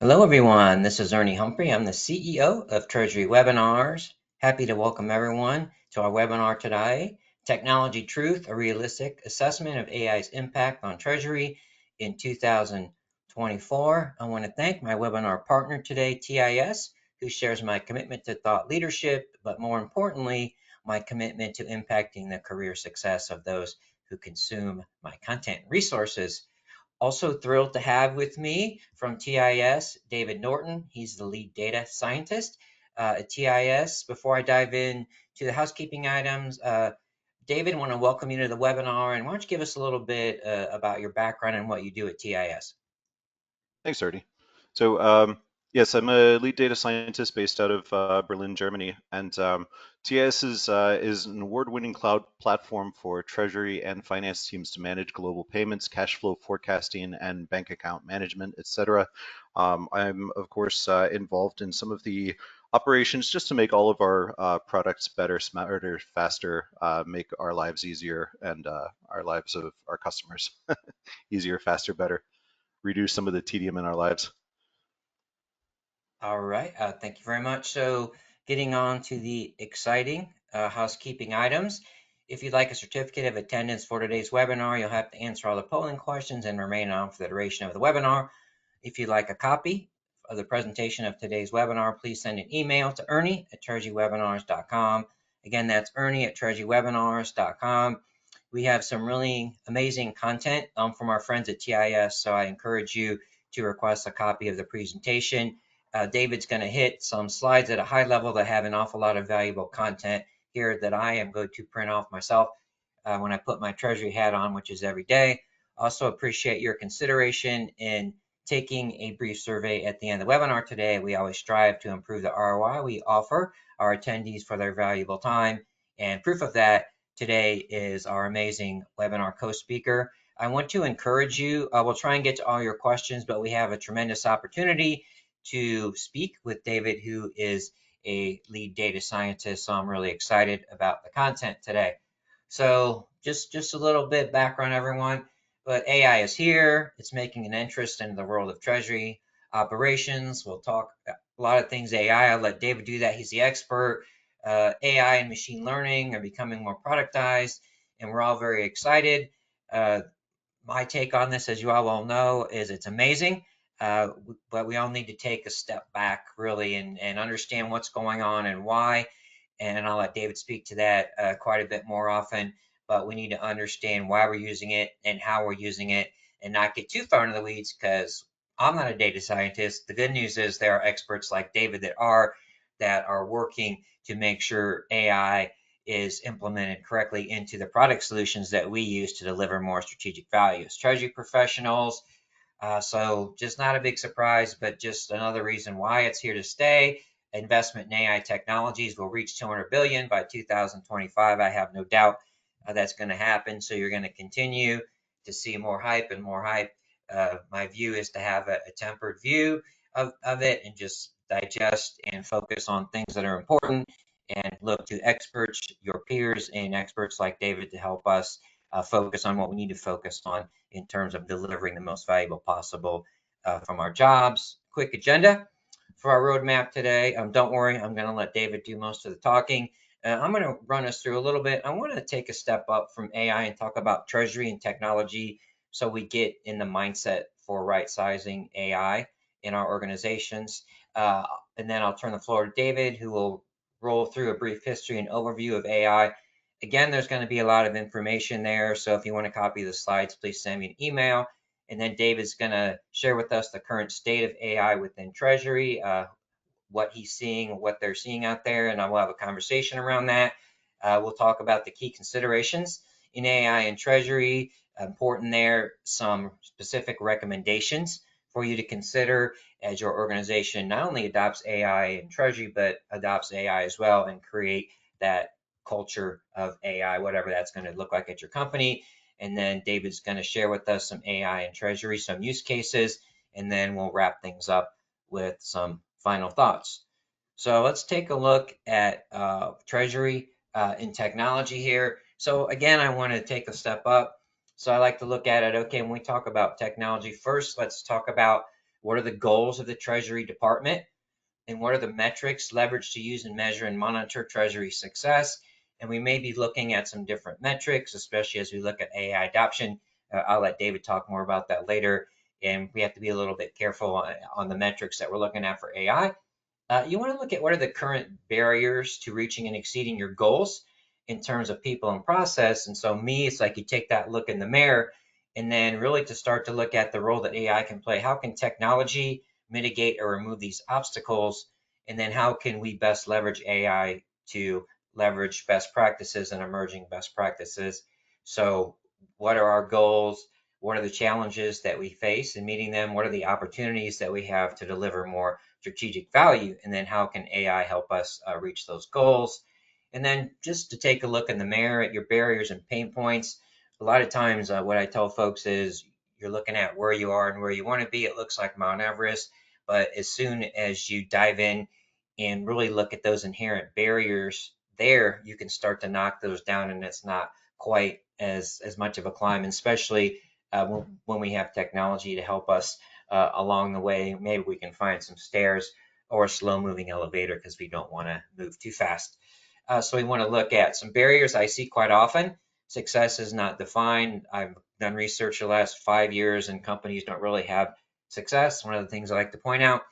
Hello, everyone. This is Ernie Humphrey. I'm the CEO of Treasury Webinars. Happy to welcome everyone to our webinar today, Technology Truth, a Realistic Assessment of AI's Impact on Treasury in 2024. I want to thank my webinar partner today, TIS, who shares my commitment to thought leadership, but more importantly, my commitment to impacting the career success of those who consume my content resources. Also thrilled to have with me from TIS, David Norton. He's the lead data scientist at TIS. Before I dive in to the housekeeping items, David, I want to welcome you to the webinar, and why don't you give us a little bit about your background and what you do at TIS? Thanks, Artie. So, yes, I'm a lead data scientist based out of Berlin, Germany, and TIS is an award-winning cloud platform for treasury and finance teams to manage global payments, cash flow forecasting, and bank account management, etc. I'm, of course, involved in some of the operations just to make all of our products better, smarter, faster, make our lives easier, and our lives of our customers easier, faster, better, reduce some of the tedium in our lives. All right, thank you very much. So, getting on to the exciting housekeeping items. If you'd like a certificate of attendance for today's webinar, you'll have to answer all the polling questions and remain on for the duration of the webinar. If you'd like a copy of the presentation of today's webinar, please send an email to Ernie@treasurywebinars.com. Again, that's Ernie@treasurywebinars.com. We have some really amazing content from our friends at TIS, so I encourage you to request a copy of the presentation. David's going to hit some slides at a high level that have an awful lot of valuable content here that I am going to print off myself when I put my Treasury hat on, which is every day. Also appreciate your consideration in taking a brief survey at the end of the webinar today. We always strive to improve the ROI we offer our attendees for their valuable time. And proof of that today is our amazing webinar co-speaker. I want to encourage you, we'll try and get to all your questions, but we have a tremendous opportunity to speak with David, who is a lead data scientist. So I'm really excited about the content today. So just a little bit background, everyone. But AI is here. It's making an interest in the world of treasury operations. We'll talk a lot of things AI. I'll let David do that. He's the expert. AI and machine learning are becoming more productized, and we're all very excited. Uh, my take on this, as you all well know, is it's amazing, but we all need to take a step back really and understand what's going on and why. And I'll let David speak to that quite a bit more often. But we need to understand why we're using it and how we're using it and not get too far into the weeds because I'm not a data scientist. The good news is there are experts like David that are working to make sure AI is implemented correctly into the product solutions that we use to deliver more strategic values. Treasury professionals, so just not a big surprise, but just another reason why it's here to stay. Investment in AI technologies will reach 200 billion by 2025. I have no doubt that's going to happen. So you're going to continue to see more hype and more hype. My view is to have a tempered view of it and just digest and focus on things that are important and look to experts, your peers, and experts like David to help us focus on what we need to focus on in terms of delivering the most valuable possible from our jobs. Quick agenda for our roadmap today. Don't worry, I'm going to let David do most of the talking. I'm going to run us through a little bit. I want to take a step up from AI and talk about treasury and technology so we get in the mindset for right sizing AI in our organizations. And then I'll turn the floor to David, who will roll through a brief history and overview of AI. Again, there's going to be a lot of information there. So if you want to copy the slides, please send me an email. And then David's going to share with us the current state of AI within Treasury, what he's seeing, what they're seeing out there, and I will have a conversation around that. We'll talk about the key considerations in AI and Treasury. Important there, some specific recommendations for you to consider as your organization not only adopts AI in Treasury, but adopts AI as well and create that culture of AI, whatever that's going to look like at your company. And then David's going to share with us some AI and Treasury, some use cases, and then we'll wrap things up with some final thoughts. So let's take a look at Treasury in technology here. So again, I want to take a step up. So I like to look at it, okay, when we talk about technology, first let's talk about what are the goals of the Treasury Department, and what are the metrics leveraged to use and measure and monitor Treasury success. And we may be looking at some different metrics, especially as we look at AI adoption. I'll let David talk more about that later. And we have to be a little bit careful on the metrics that we're looking at for AI. You want to look at what are the current barriers to reaching and exceeding your goals in terms of people and process. And so, me, it's like you take that look in the mirror and then really to start to look at the role that AI can play. How can technology mitigate or remove these obstacles? And then, how can we best leverage AI to leverage best practices and emerging best practices? So, what are our goals? What are the challenges that we face in meeting them? What are the opportunities that we have to deliver more strategic value? And then how can AI help us reach those goals? And then just to take a look in the mirror at your barriers and pain points. A lot of times, what I tell folks is you're looking at where you are and where you want to be. It looks like Mount Everest, but as soon as you dive in and really look at those inherent barriers there, you can start to knock those down, and it's not quite as much of a climb, especially when we have technology to help us along the way. Maybe we can find some stairs or a slow moving elevator because we don't want to move too fast. So we want to look at some barriers I see quite often. Success is not defined. I've done research the last 5 years, and companies don't really have success. One of the things I like to point out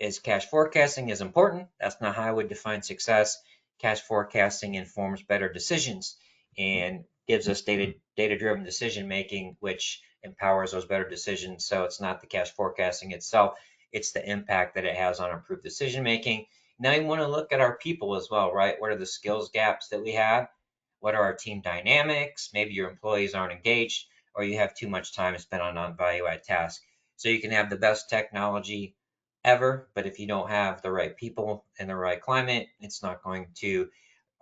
is cash forecasting is important. That's not how I would define success. Cash forecasting informs better decisions and gives us data-driven decision making, which empowers those better decisions. So it's not the cash forecasting itself, it's the impact that it has on improved decision making. Now you want to look at our people as well, right? What are the skills gaps that we have? What are our team dynamics? Maybe your employees aren't engaged or you have too much time spent on non-value add tasks. So you can have the best technology ever, but if you don't have the right people and the right climate, it's not going to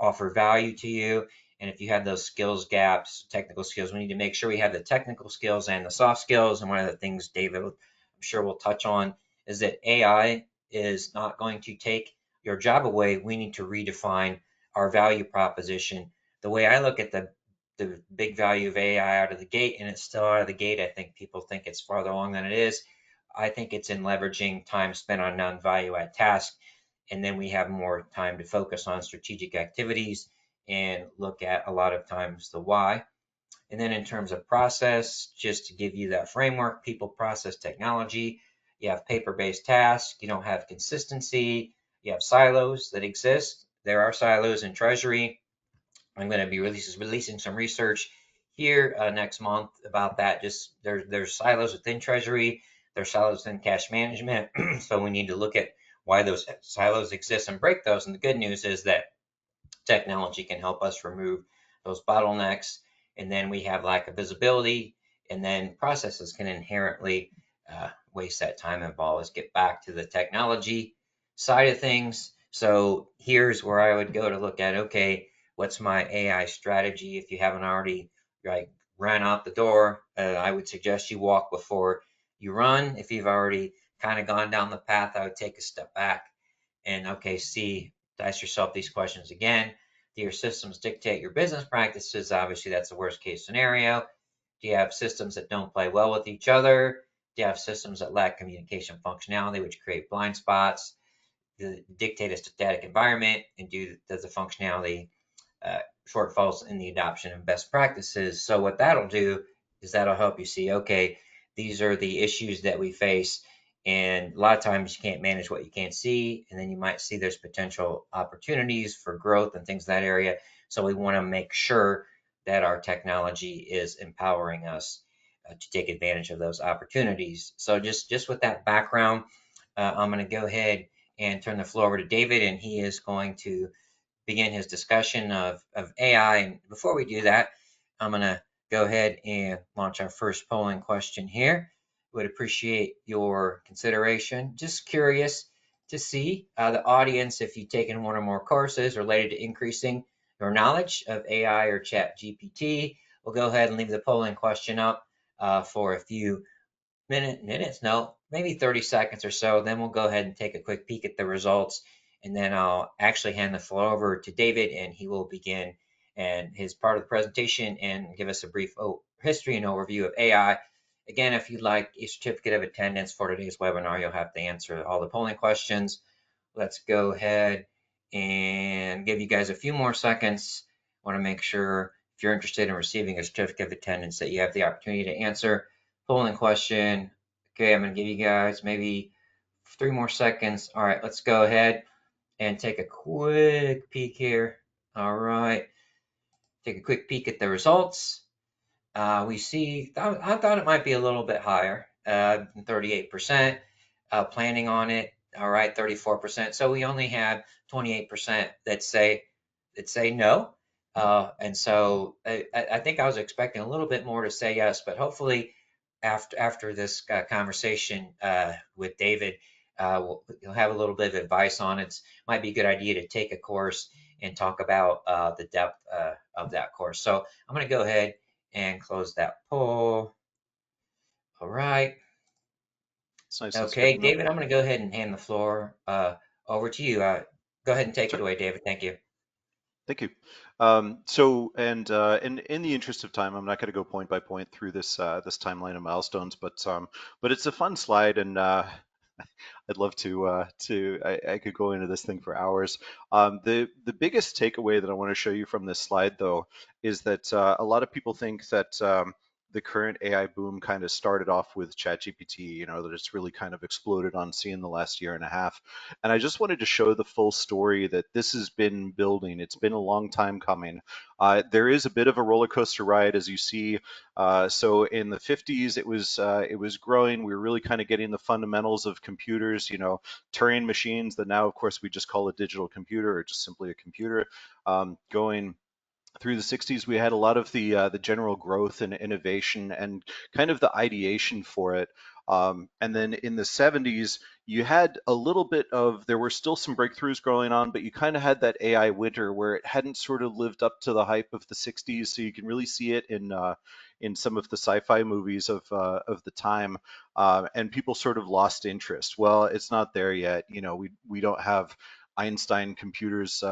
offer value to you. And if you have those skills gaps, technical skills, we need to make sure we have the technical skills and the soft skills. And one of the things David, I'm sure, will touch on is that AI is not going to take your job away. We need to redefine our value proposition. The way I look at the big value of AI out of the gate, and it's still out of the gate, I think people think it's farther along than it is. I think it's in leveraging time spent on non-value add tasks, and then we have more time to focus on strategic activities and look at a lot of times the why. And then in terms of process, just to give you that framework, people, process, technology, you have paper-based tasks, you don't have consistency, you have silos that exist. There are silos in Treasury. I'm going to be releasing some research here next month about that. Just there's silos within Treasury, there's silos within cash management. So we need to look at why those silos exist and break those. And the good news is that technology can help us remove those bottlenecks. And then we have lack of visibility, and then processes can inherently waste that time involved. Let's get back to the technology side of things. So here's where I would go to look at, okay, what's my AI strategy? If you haven't already like ran out the door, I would suggest you walk before you run. If you've already kind of gone down the path, I would take a step back and okay, ask yourself these questions again. Do your systems dictate your business practices? Obviously, that's the worst case scenario. Do you have systems that don't play well with each other? Do you have systems that lack communication functionality, which create blind spots? Dictate a static environment, and does the functionality shortfalls in the adoption of best practices? So what that'll do is that'll help you see, okay, these are the issues that we face. And a lot of times you can't manage what you can't see. And then you might see there's potential opportunities for growth and things in that area. So we want to make sure that our technology is empowering us to take advantage of those opportunities. So just with that background, I'm going to go ahead and turn the floor over to David, and he is going to begin his discussion of AI. And before we do that, I'm going to go ahead and launch our first polling question here. Would appreciate your consideration. Just curious to see the audience, if you've taken one or more courses related to increasing your knowledge of AI or Chat GPT. We'll go ahead and leave the polling question up for a few minutes, no, maybe 30 seconds or so. Then we'll go ahead and take a quick peek at the results. And then I'll actually hand the floor over to David, and he will begin and his part of the presentation and give us a brief history and overview of AI. Again, if you'd like a certificate of attendance for today's webinar, you'll have to answer all the polling questions. Let's go ahead and give you guys a few more seconds. I want to make sure if you're interested in receiving a certificate of attendance that you have the opportunity to answer polling question. Okay, I'm going to give you guys maybe 3 more seconds. All right, let's go ahead and take a quick peek here. All right, take a quick peek at the results. We see, I thought it might be a little bit higher, 38%, planning on it. All right, 34%. So we only had 28% that say no. And so I think I was expecting a little bit more to say yes, but hopefully after this conversation with David, you'll have a little bit of advice on it. Might be a good idea to take a course and talk about the depth of that course. So I'm going to go ahead and close that poll. All right. It's nice. That's good Okay, to know. David, I'm going to go ahead and hand the floor over to you. Go ahead and take it Sure. away, David. Thank you. Thank you. In the interest of time, I'm not going to go point by point through this timeline of milestones, but it's a fun slide, and I'd love I could go into this thing for hours. The biggest takeaway that I want to show you from this slide, though, is that a lot of people think that the current AI boom kind of started off with ChatGPT, that it's really kind of exploded on scene in the last year and a half. And I just wanted to show the full story that this has been building. It's been a long time coming. There is a bit of a roller coaster ride, as you see. So in the 50s, it was growing. We were really kind of getting the fundamentals of computers, Turing machines that now, of course, we just call a digital computer or just simply a computer, going through the 60s. We had a lot of the general growth and innovation and kind of the ideation for it. And then in the 70s, you had a little bit of, there were still some breakthroughs going on, but you kind of had that AI winter where it hadn't sort of lived up to the hype of the 60s. So you can really see it in some of the sci-fi movies of the time, and people sort of lost interest. Well, it's not there yet. We don't have Einstein computers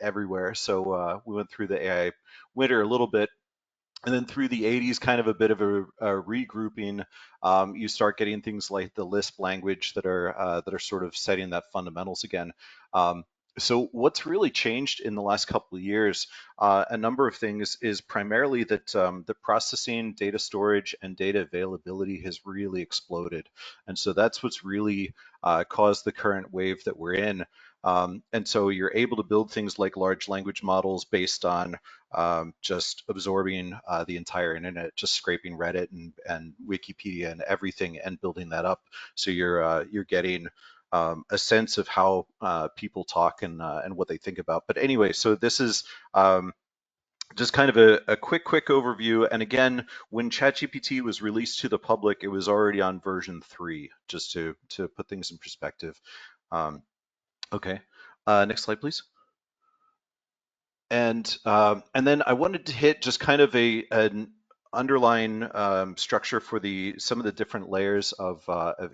everywhere. So we went through the AI winter a little bit. And then through the 80s, kind of a bit of a regrouping. You start getting things like the Lisp language that are sort of setting that fundamentals again. So what's really changed in the last couple of years, a number of things, is primarily that the processing, data storage, and data availability has really exploded. And so that's what's really caused the current wave that we're in. And so you're able to build things like large language models based on just absorbing the entire internet, just scraping Reddit and Wikipedia and everything and building that up. So you're getting a sense of how people talk and what they think about. But anyway, so this is just kind of a quick overview. And again, when ChatGPT was released to the public, it was already on version 3, just to put things in perspective. Um, okay, next slide, please. And then I wanted to hit just kind of an underlying structure for some of the different layers of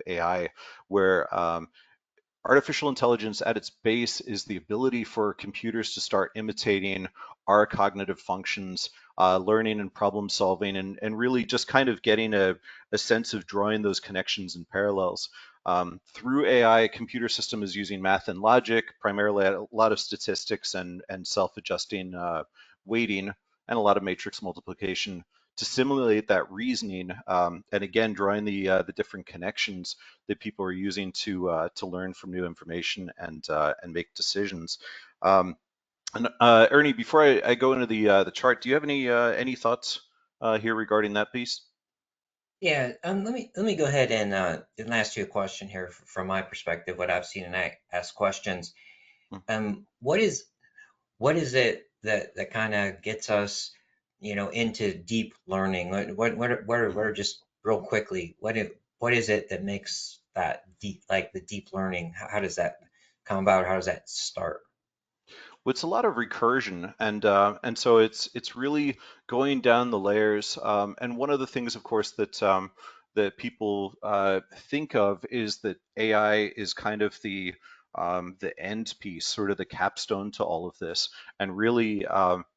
AI, where artificial intelligence at its base is the ability for computers to start imitating our cognitive functions, learning and problem solving, and really just kind of getting a sense of drawing those connections and parallels. Through AI, a computer system is using math and logic, primarily a lot of statistics and self-adjusting weighting, and a lot of matrix multiplication to simulate that reasoning, and again, drawing the different connections that people are using to learn from new information and make decisions. And Ernie, before I go into the chart, do you have any thoughts here regarding that piece? Yeah, let me go ahead and ask you a question here from my perspective, what I've seen, and I ask questions. Hmm. What is it that kind of gets us, into deep learning? What are just real quickly, what is it that makes that deep, like the deep learning? How does that come about? How does that start? Well, it's a lot of recursion, and so it's really going down the layers. And one of the things, of course, that people think of is that AI is kind of the end piece, sort of the capstone to all of this. And really,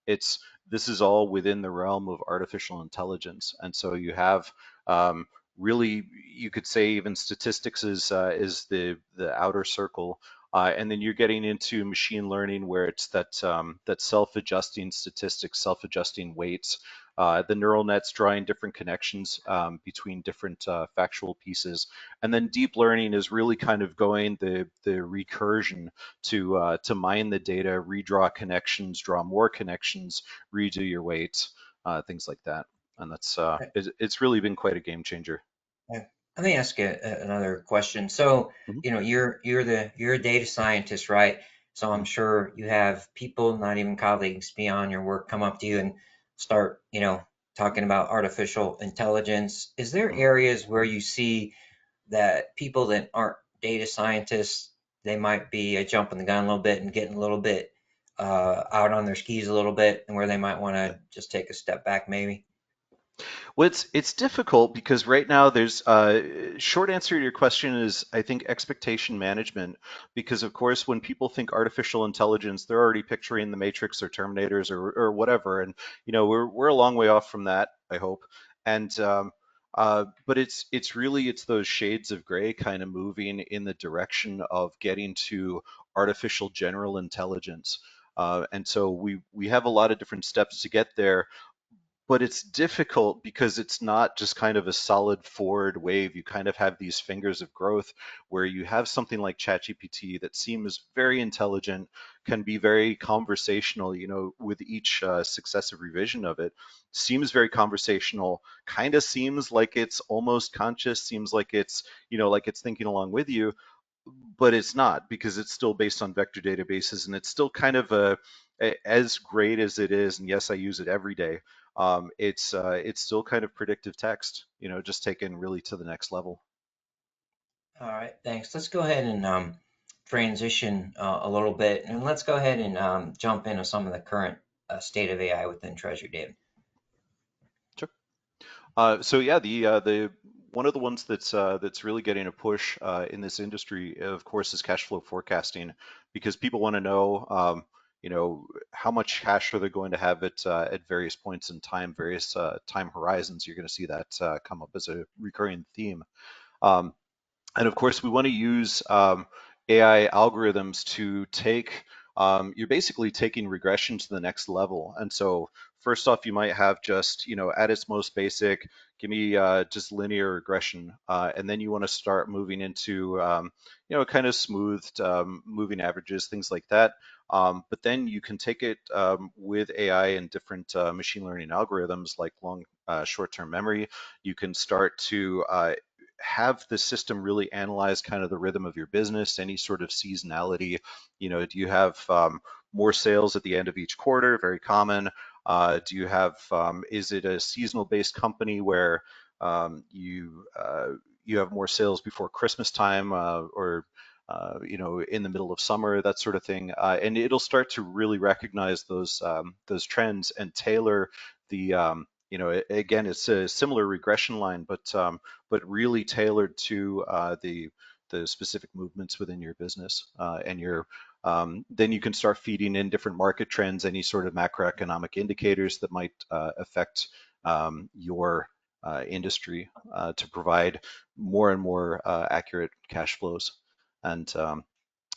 this is all within the realm of artificial intelligence. And so you have Um, Really, you could say even statistics is the outer circle. And then you're getting into machine learning where it's that self-adjusting statistics, self-adjusting weights. The neural net's drawing different connections between different factual pieces, and then deep learning is really kind of going the recursion to mine the data, redraw connections, draw more connections, redo your weights, things like that. And it's really been quite a game changer. Yeah. Let me ask you another question. So, Mhm. you're a data scientist, right? So I'm Mhm. sure you have people, not even colleagues beyond your work, come up to you and start, talking about artificial intelligence. Is there Mhm. areas where you see that people that aren't data scientists, they might be jumping the gun a little bit and getting a little bit out on their skis a little bit, and where they might want to just take a step back, maybe? Well, it's difficult because right now there's short answer to your question is I think expectation management, because of course when people think artificial intelligence they're already picturing the Matrix or Terminators or whatever, and we're a long way off from that, I hope. And but it's those shades of gray kind of moving in the direction of getting to artificial general intelligence. And so we have a lot of different steps to get there, but it's difficult because it's not just kind of a solid forward wave. You kind of have these fingers of growth where you have something like ChatGPT that seems very intelligent, can be very conversational, with each successive revision of it, seems very conversational, kind of seems like it's almost conscious, seems like it's thinking along with you, but it's not because it's still based on vector databases and it's still kind of as great as it is. And yes, I use it every day. It's still kind of predictive text, just taken really to the next level. All right, thanks. Let's go ahead and transition a little bit, and let's go ahead and jump into some of the current state of AI within Treasury, David. Sure. So yeah, the one of the ones that's really getting a push in this industry, of course, is cash flow forecasting, because people want to know, how much cash are they going to have at various points in time, various time horizons. You're going to see that come up as a recurring theme. Um, and of course, we want to use AI algorithms to you're basically taking regression to the next level. And so first off, you might have just, at its most basic, give me just linear regression. And then you want to start moving into, kind of smoothed moving averages, things like that. But then you can take it with AI and different machine learning algorithms like short-term memory. You can start to have the system really analyze kind of the rhythm of your business, any sort of seasonality. Do you have more sales at the end of each quarter? Very common. Do you have, is it a seasonal based company where you have more sales before Christmas time or in the middle of summer, that sort of thing, and it'll start to really recognize those trends and tailor again, it's a similar regression line, but really tailored to the specific movements within your business. And then you can start feeding in different market trends, any sort of macroeconomic indicators that might affect your industry to provide more and more accurate cash flows. And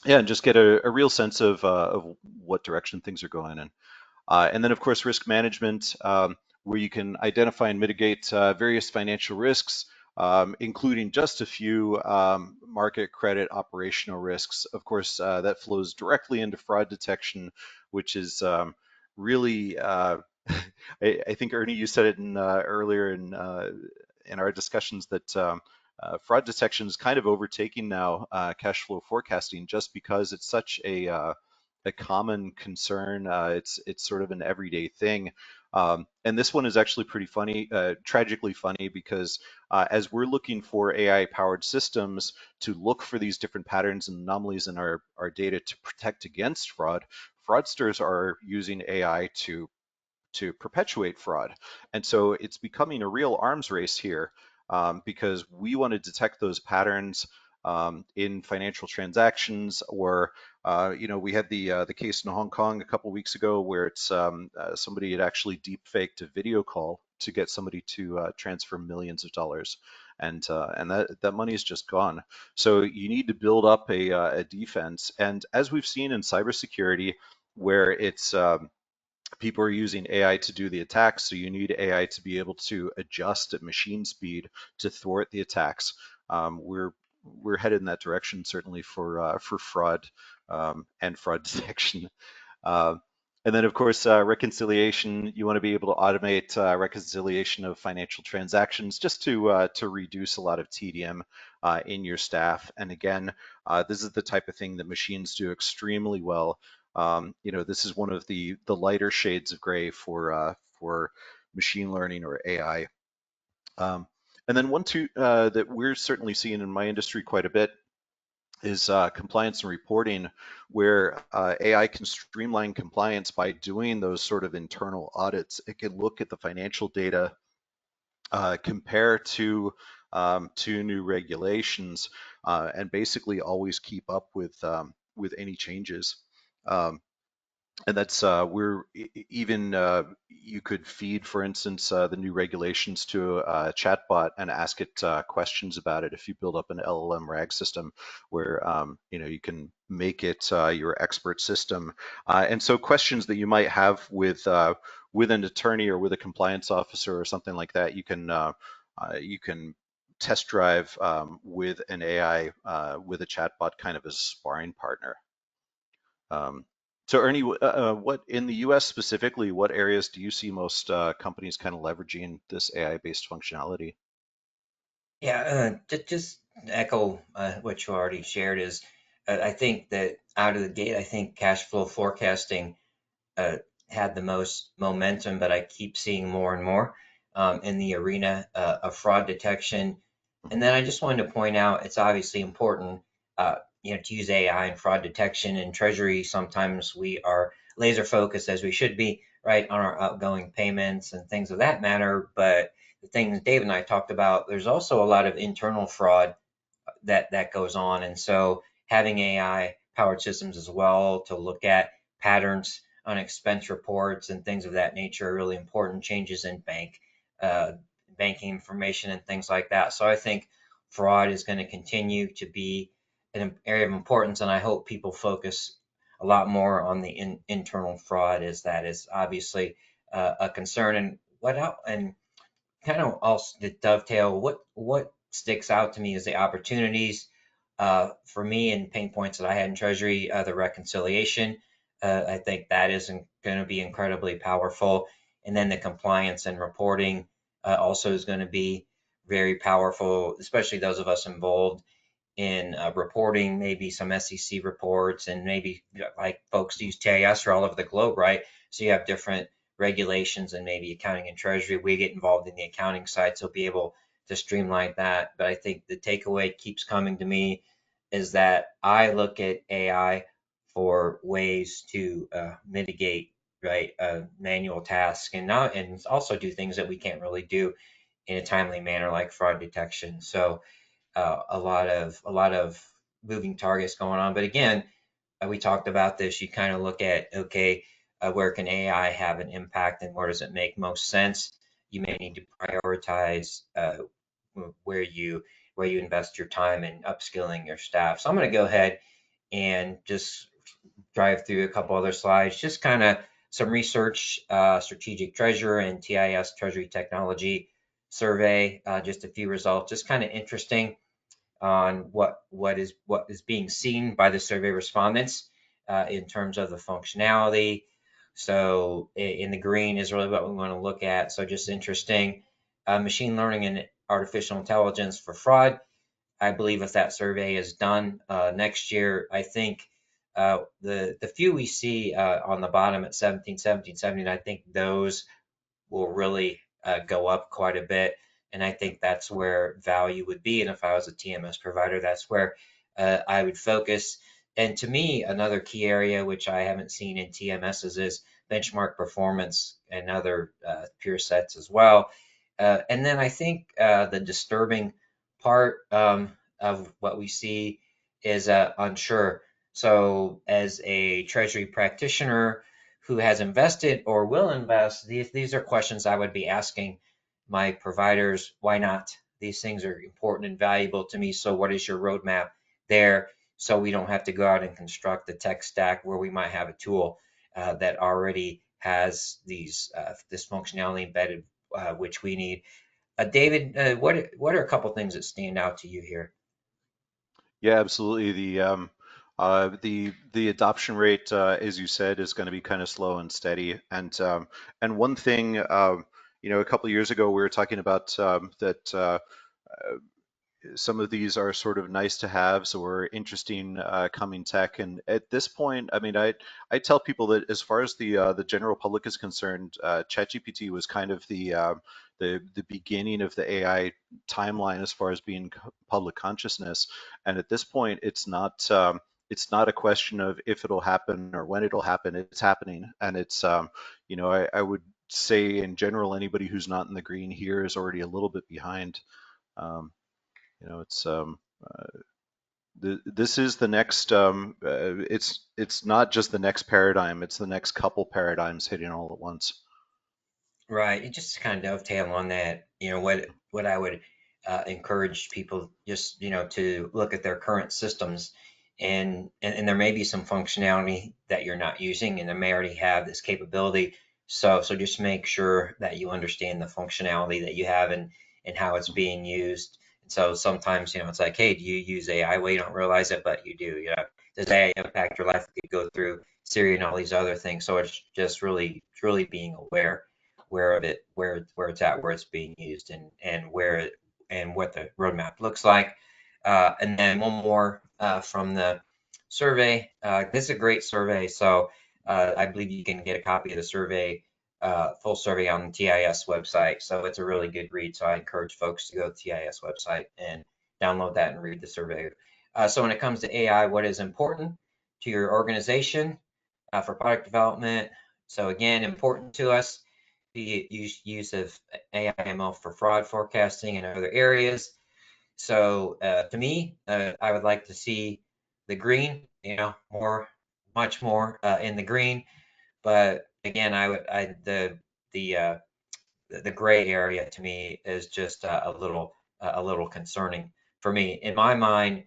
yeah, and just get a real sense of what direction things are going in. And then, of course, risk management, where you can identify and mitigate various financial risks, including just a few market, credit, operational risks. Of course, that flows directly into fraud detection, which is really, I think, Ernie, you said it earlier in our discussions that fraud detection is kind of overtaking now cash flow forecasting just because it's such a common concern. It's sort of an everyday thing. And this one is actually pretty funny, tragically funny, because as we're looking for AI-powered systems to look for these different patterns and anomalies in our data to protect against fraud, fraudsters are using AI to perpetuate fraud. And so it's becoming a real arms race here, because we want to detect those patterns in financial transactions, or We had the case in Hong Kong a couple weeks ago where it's somebody had actually deep faked a video call to get somebody to transfer millions of dollars, and that money is just gone. So you need to build up a defense, and as we've seen in cybersecurity, where it's people are using AI to do the attacks, so you need AI to be able to adjust at machine speed to thwart the attacks. We're headed in that direction certainly for fraud and fraud detection. Uh, and then, of course, reconciliation. You want to be able to automate reconciliation of financial transactions just to reduce a lot of TDM in your staff. And again, this is the type of thing that machines do extremely well. This is one of the lighter shades of gray for machine learning or AI. And then one too that we're certainly seeing in my industry quite a bit is compliance and reporting, where AI can streamline compliance by doing those sort of internal audits. It can look at the financial data, compare to new regulations, and basically always keep up with any changes. Um, and that's we're even you could feed, for instance, the new regulations to a chatbot and ask it questions about it. If you build up an LLM RAG system where you can make it your expert system, and so questions that you might have with an attorney or with a compliance officer or something like that, you can test drive with an AI with a chatbot kind of as a sparring partner. Um, so Ernie, what in the US specifically, what areas do you see most companies kind of leveraging this AI-based functionality? Yeah, just echo what you already shared is I think that out of the gate, I think cash flow forecasting uh, had the most momentum, but I keep seeing more and more in the arena of fraud detection. And Mhm. then I just wanted to point out it's obviously important, to use AI in fraud detection. In Treasury, sometimes we are laser focused as we should be, right, on our outgoing payments and things of that matter. But the things Dave and I talked about, there's also a lot of internal fraud that goes on. And so having AI powered systems as well to look at patterns on expense reports and things of that nature are really important. Changes in uh, banking information and things like that. So I think fraud is going to continue to be an area of importance, and I hope people focus a lot more on the internal fraud, as that is obviously a concern. And what else? And kind of also to dovetail, what sticks out to me is the opportunities for me and pain points that I had in Treasury, the reconciliation. I think that is going to be incredibly powerful. And then the compliance and reporting also is going to be very powerful, especially those of us involved in reporting maybe some SEC reports and maybe like folks use TIS for all over the globe, right? So you have different regulations and maybe accounting and treasury. We get involved in the accounting side, so be able to streamline that. But I think the takeaway keeps coming to me is that I look at AI for ways to mitigate right manual tasks and not and also do things that we can't really do in a timely manner like fraud detection. So a lot of moving targets going on. But again, we talked about this. You kind of look at okay, where can AI have an impact, and where does it make most sense? You may need to prioritize where you where you invest your time in upskilling your staff. So I'm going to go ahead and just drive through a couple other slides. Just kind of some research, strategic treasurer and TIS Treasury Technology survey. Just a few results. Just kind of interesting on what is being seen by the survey respondents in terms of the functionality. So in the green is really what we want to look at. So just interesting, machine learning and artificial intelligence for fraud. I believe if that survey is done next year, I think the few we see on the bottom at 17, 17, 17, I think those will really go up quite a bit. And I think that's where value would be. And if I was a TMS provider, that's where I would focus. And to me, another key area which I haven't seen in TMSs is benchmark performance and other peer sets as well. And then I think the disturbing part of what we see is unsure. So, as a Treasury practitioner who has invested or will invest, these are questions I would be asking my providers. Why not? These things are important and valuable to me. So, what is your roadmap there? So, we don't have to go out and construct the tech stack where we might have a tool that already has this functionality embedded, which we need. David, what are a couple things that stand out to you here? Yeah, absolutely. The adoption rate, as you said, is going to be kind of slow and steady. And one thing, a couple of years ago, we were talking about that. Some of these are sort of nice to haves or interesting coming tech. And at this point, I mean, I tell people that as far as the general public is concerned, ChatGPT was kind of the beginning of the AI timeline as far as being public consciousness. And at this point, it's not a question of if it'll happen or when it'll happen. It's happening, and I would say in general, anybody who's not in the green here is already a little bit behind. Um, it's this is the next. It's not just the next paradigm; it's the next couple paradigms hitting all at once. Right. And just to kind of dovetail on that, what I would encourage people just, to look at their current systems and there may be some functionality that you're not using and they may already have this capability. So just make sure that you understand the functionality that you have and how it's Mhm. being used. And so sometimes, it's like, hey, do you use AI? Well, you don't realize it, but you do. Does AI impact your life? You could go through Siri and all these other things. So it's just really being aware where it's at, where it's being used, and where and what the roadmap looks like. And then one more from the survey. This is a great survey, so I believe you can get a copy of the survey, full survey on the TIS website. So it's a really good read. So I encourage folks to go to the TIS website and download that and read the survey. So when it comes to AI, what is important to your organization for product development? So again, important to us, the use of AI ML for fraud forecasting and other areas. So to me, I would like to see the green, much more in the green. But again, the uh, the gray area to me is just a little concerning for me. In my mind,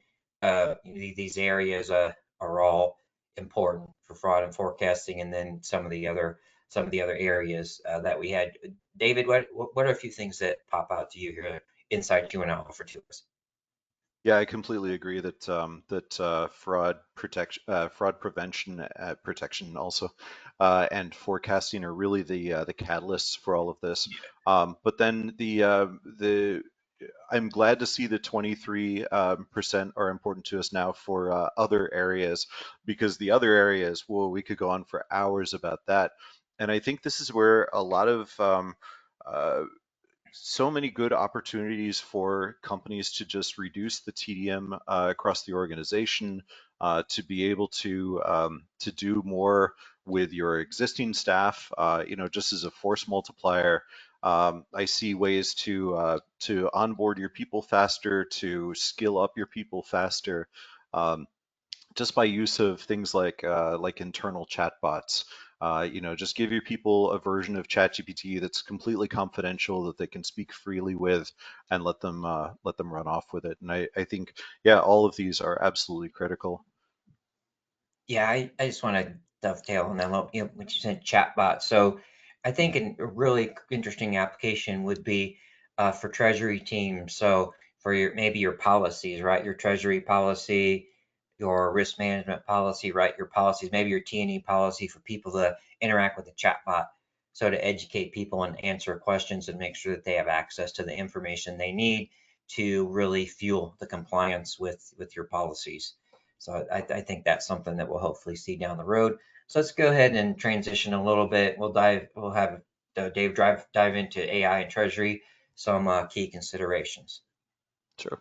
these areas are all important for fraud and forecasting, and then some of the other areas that we had. David, what are a few things that pop out to you here, insight you want to offer to us? Yeah, I completely agree that fraud prevention, protection also, and forecasting are really the catalysts for all of this. But then the I'm glad to see the 23% are important to us now for other areas, because the other areas, well, we could go on for hours about that. And I think this is where a lot of uh, so many good opportunities for companies to just reduce the TDM across the organization, to be able to do more with your existing staff, just as a force multiplier. I see ways to onboard your people faster, to skill up your people faster. Um, just by use of things like internal chatbots. Just give your people a version of ChatGPT that's completely confidential that they can speak freely with, and let them run off with it. And I think, yeah, all of these are absolutely critical. Yeah, I just want to dovetail on that little, what you said, chatbot. So I think a really interesting application would be for Treasury teams. So for maybe your policies, right? Your Treasury policy, your risk management policy, right? Your policies, maybe your T&E policy for people to interact with the chatbot. So to educate people and answer questions and make sure that they have access to the information they need to really fuel the compliance with your policies. So I think that's something that we'll hopefully see down the road. So let's go ahead and transition a little bit. We'll have Dave dive into AI and Treasury, some key considerations. Sure.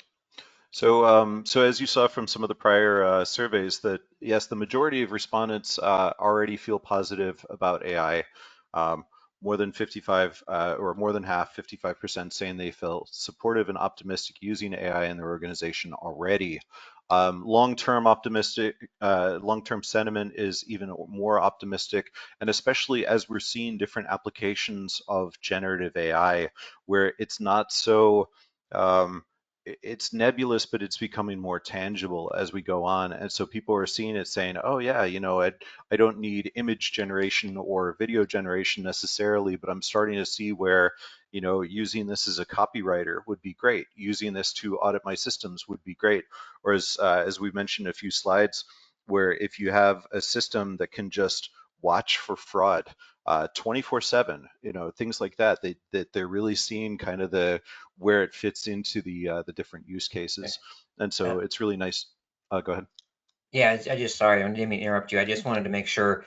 So as you saw from some of the prior surveys, that yes, the majority of respondents already feel positive about AI. Um, more than 55, or more than half, 55% saying they feel supportive and optimistic using AI in their organization already. Long-term optimistic, long-term sentiment is even more optimistic, and especially as we're seeing different applications of generative AI, where it's not so um, it's nebulous, but it's becoming more tangible as we go on. And so people are seeing it saying, oh yeah, I don't need image generation or video generation necessarily, but I'm starting to see where, using this as a copywriter would be great. Using this to audit my systems would be great. Or as we mentioned a few slides, where if you have a system that can just watch for fraud 24/7, things like that, they're really seeing kind of the where it fits into the different use cases. And Uh, so it's really nice. Go ahead. yeah, I just sorry, I didn't mean to interrupt you. I just wanted to make sure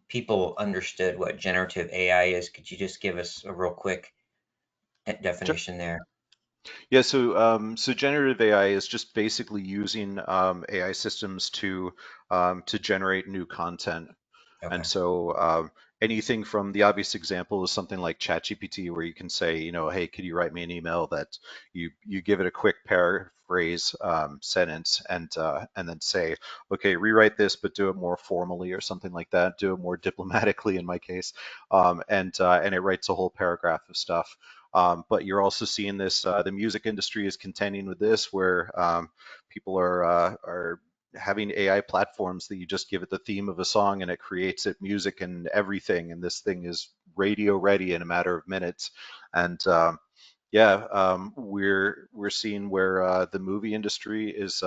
people understood what generative AI is. Could you just give us a real quick Sure. definition there? Yeah, so generative AI is just basically using AI systems to generate new content. And Okay. so anything from the obvious example is something like ChatGPT, where you can say, hey, could you write me an email that you give it a quick paraphrase sentence and then say, okay, rewrite this, but do it more formally or something like that. Do it more diplomatically in my case, and it writes a whole paragraph of stuff. But you're also seeing this. The music industry is contending with this, where people are having AI platforms that you just give it the theme of a song and it creates it music and everything, and this thing is radio ready in a matter of minutes. And yeah, we're seeing where the movie industry is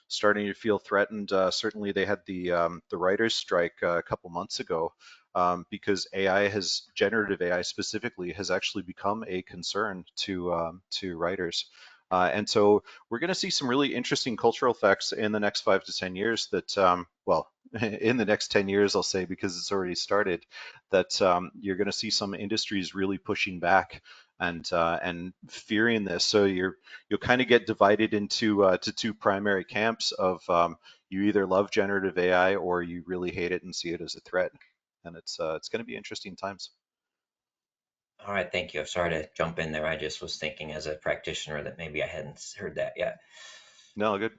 starting to feel threatened. Certainly, they had the writers' strike a couple months ago, because generative AI specifically has actually become a concern to writers. And so we're going to see some really interesting cultural effects in the next 5 to 10 years that, well, in the next 10 years, I'll say, because it's already started, that you're going to see some industries really pushing back and fearing this. So you'll kind of get divided into to two primary camps of you either love generative AI or you really hate it and see it as a threat. And it's going to be interesting times. All right, thank you. I'm sorry to jump in there. I just was thinking as a practitioner that maybe I hadn't heard that yet. No, good.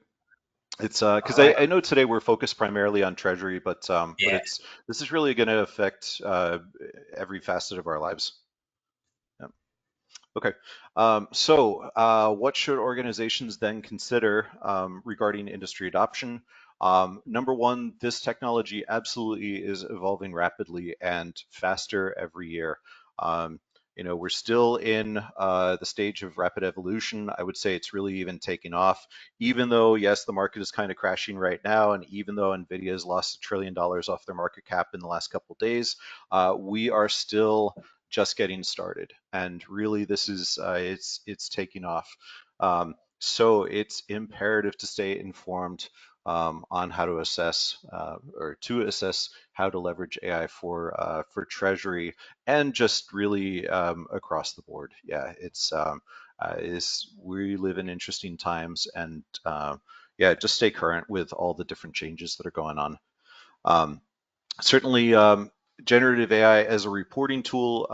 It's All because right. I know today we're focused primarily on Treasury, but Yeah. this is really going to affect every facet of our lives. Yeah. Okay. What should organizations then consider regarding industry adoption? Number one, this technology absolutely is evolving rapidly and faster every year. Um, we're still in the stage of rapid evolution. I would say it's really even taking off, even though, yes, the market is kind of crashing right now. And even though NVIDIA has lost $1 trillion off their market cap in the last couple of days, we are still just getting started, and really this is it's taking off. So it's imperative to stay informed on how to assess or to assess how to leverage AI for Treasury and just really across the board. Yeah, we live in interesting times, and yeah, just stay current with all the different changes that are going on. Um, Certainly, generative AI as a reporting tool,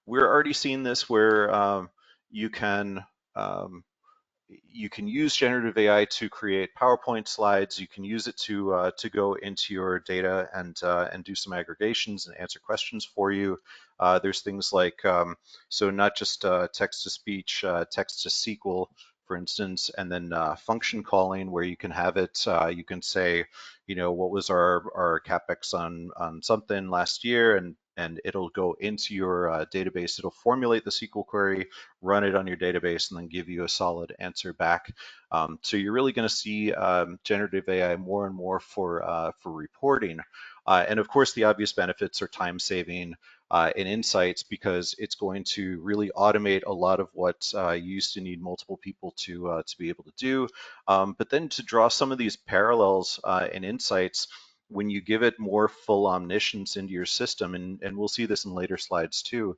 we're already seeing this where um, you can use generative AI to create PowerPoint slides. You can use it to go into your data and do some aggregations and answer questions for you. There's things like so not just text to speech, text to SQL, for instance, and then function calling, where you can have it. You can say, what was our capex on something last year, and it'll go into your database. It'll formulate the SQL query, run it on your database, and then give you a solid answer back. So you're really going to see generative AI more and more for reporting. And of course, the obvious benefits are time saving and insights, because it's going to really automate a lot of what you used to need multiple people to be able to do. But then to draw some of these parallels and insights, when you give it more full omniscience into your system, and we'll see this in later slides too,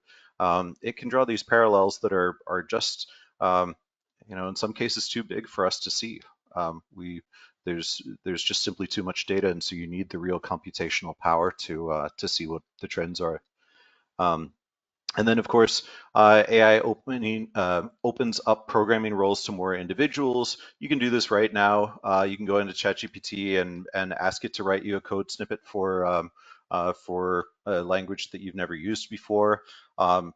it can draw these parallels that are just, in some cases too big for us to see. We there's just simply too much data, and so you need the real computational power to see what the trends are. Um, And then, of course, AI opens up programming roles to more individuals. You can do this right now. You can go into ChatGPT and ask it to write you a code snippet for a language that you've never used before.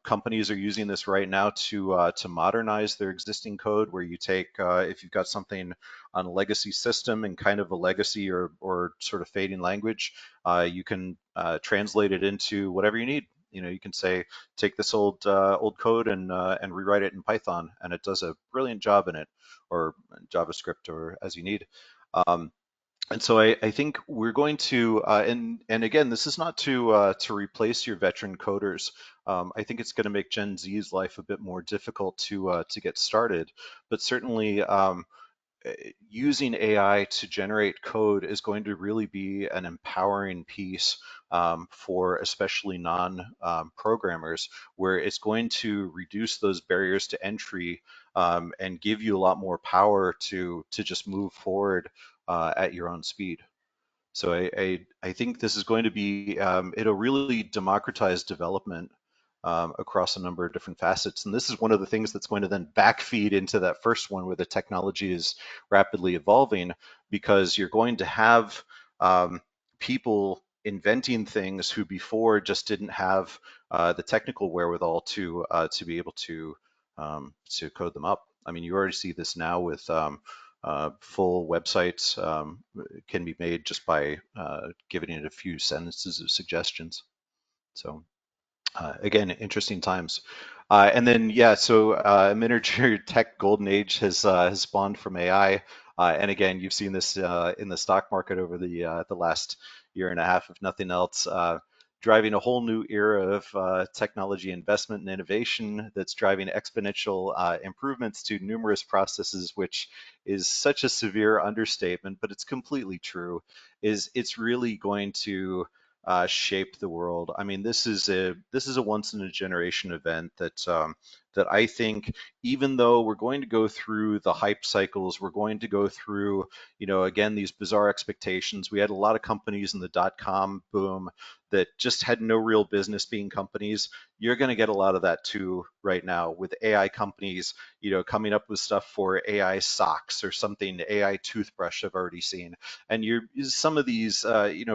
Companies are using this right now to modernize their existing code, where you take if you've got something on a legacy system and kind of a legacy or sort of fading language, you can translate it into whatever you need. You can say, take this old code and rewrite it in Python, and it does a brilliant job in it, or JavaScript, or as you need. Um, and so I think we're going to, and again, this is not to replace your veteran coders. I think it's going to make Gen Z's life a bit more difficult to get started, but certainly using AI to generate code is going to really be an empowering piece for especially non-programmers, where it's going to reduce those barriers to entry and give you a lot more power to just move forward at your own speed. So I think this is going to be, it'll really democratize development across a number of different facets. And this is one of the things that's going to then backfeed into that first one, where the technology is rapidly evolving, because you're going to have people inventing things who before just didn't have the technical wherewithal to be able to code them up. I mean, you already see this now with full websites can be made just by giving it a few sentences of suggestions. So again, interesting times. And then, yeah, so miniature tech golden age has spawned from AI. And again, you've seen this in the stock market over the last year and a half, if nothing else, driving a whole new era of technology investment and innovation that's driving exponential improvements to numerous processes, which is such a severe understatement, but it's completely true. It's really going to shape the world. I mean, this is a once in a generation event that I think, even though we're going to go through the hype cycles, we're going to go through, again, these bizarre expectations. We had a lot of companies in the dot-com boom that just had no real business being companies. You're going to get a lot of that too right now with AI companies, coming up with stuff for AI socks or something, AI toothbrush I've already seen. And you're some of these,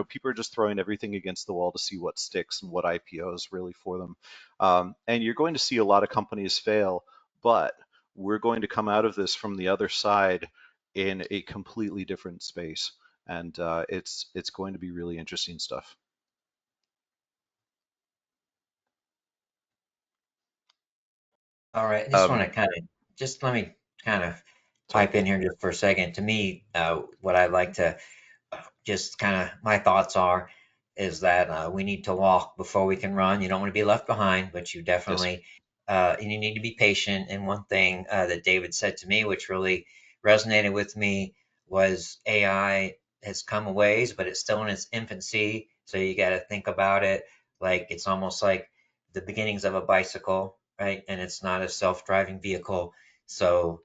people are just throwing everything against the wall to see what sticks and what IPOs really for them. And you're going to see a lot of companies fail, but we're going to come out of this from the other side in a completely different space, and it's going to be really interesting stuff. All right, I just want Um, to just let me kind of Sorry. pipe in here just for a second. To me, what I'd like to just kind of my thoughts are is that we need to walk before we can run. You don't want to be left behind, but you Yes. definitely and you need to be patient. And one thing that David said to me, which really resonated with me, was AI has come a ways, but it's still in its infancy. So you got to think about it like it's almost like the beginnings of a bicycle, right? And it's not a self-driving vehicle. So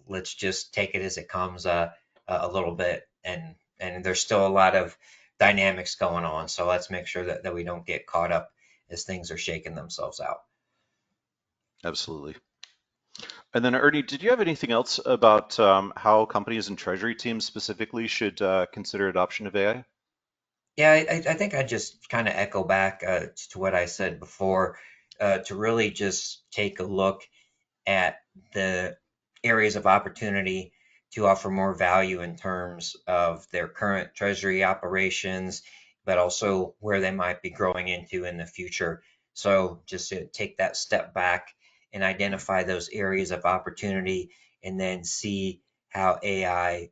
let's just take it as it comes a little bit and there's still a lot of dynamics going on. So let's make sure that we don't get caught up as things are shaking themselves out. Absolutely. And then, Ernie, did you have anything else about how companies and treasury teams specifically should consider adoption of AI? Yeah, I think I just kind of echo back to what I said before, to really just take a look at the areas of opportunity to offer more value in terms of their current treasury operations, but also where they might be growing into in the future. So just to take that step back and identify those areas of opportunity and then see how AI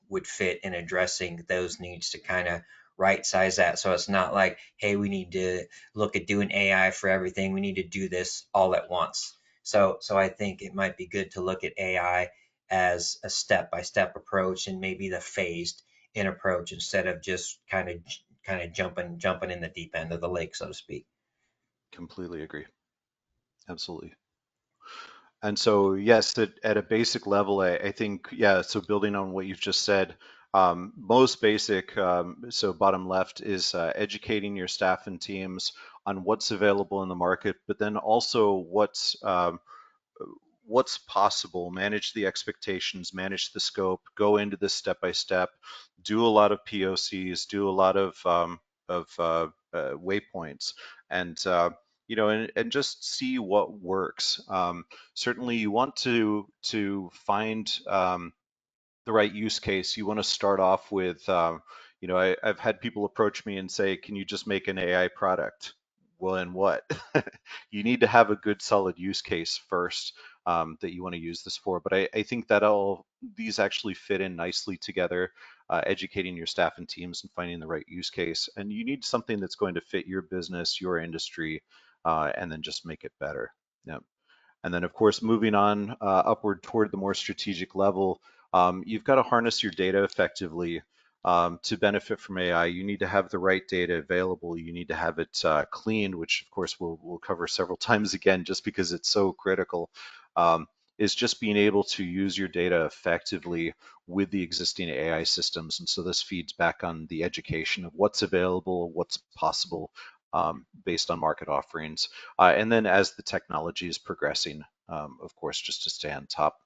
would fit in addressing those needs to kind of right size that. So it's not like, hey, we need to look at doing AI for everything. We need to do this all at once. So I think it might be good to look at AI as a step-by-step approach and maybe the phased in approach instead of just kind of jumping in the deep end of the lake, so to speak. Completely agree. Absolutely. And so, yes, at a basic level, I think, yeah, so building on what you've just said, Most basic, so bottom left is educating your staff and teams on what's available in the market, but then also what's possible, manage the expectations, manage the scope, go into this step by step, do a lot of POCs, do a lot of waypoints, and and just see what works. Certainly, you want to find the right use case. You want to start off with, I've had people approach me and say, "Can you just make an AI product?" Well, and what? You need to have a good, solid use case first that you want to use this for. But I think that all these actually fit in nicely together, educating your staff and teams and finding the right use case. And you need something that's going to fit your business, your industry, and then just make it better. Yeah. And then, of course, moving on upward toward the more strategic level, you've got to harness your data effectively to benefit from AI. You need to have the right data available. You need to have it cleaned, which, of course, we'll cover several times again, just because it's so critical. Is just being able to use your data effectively with the existing AI systems. And so this feeds back on the education of what's available, what's possible based on market offerings. And then as the technology is progressing, of course, just to stay on top.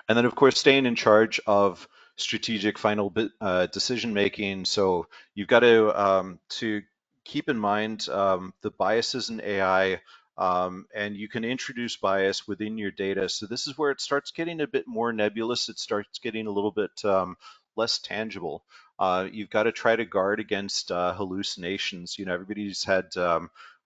And then, of course, staying in charge of strategic final decision making. So you've got to keep in mind the biases in AI, and you can introduce bias within your data. So this is where it starts getting a bit more nebulous. It starts getting a little bit less tangible. You've got to try to guard against hallucinations. Everybody's had